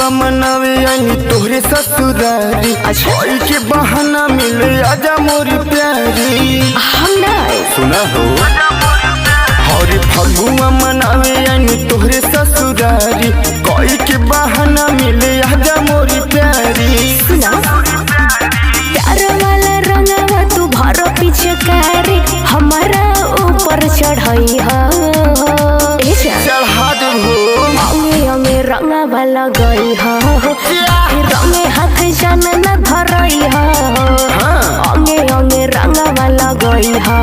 फगुआ मनावे आनी तोहरे ससुरारी। कोई के बहाना मिले आजा मोरी प्यारी। हम ना सुना हो हरे फगुआ मनावे आनी तोहरे ससुरारी। कोई के बहाना मिले आजा मोरी प्यारी। सुना प्यार वाला रंगवा तू भरो पिचकारी हमारा ऊपर चढ़ाई हो चढ़ा दे हो अंगे अंगे रंगवा लगई हो रंगे हाथ जान न धरई हो अंगे अंगे रंगवा लगई हो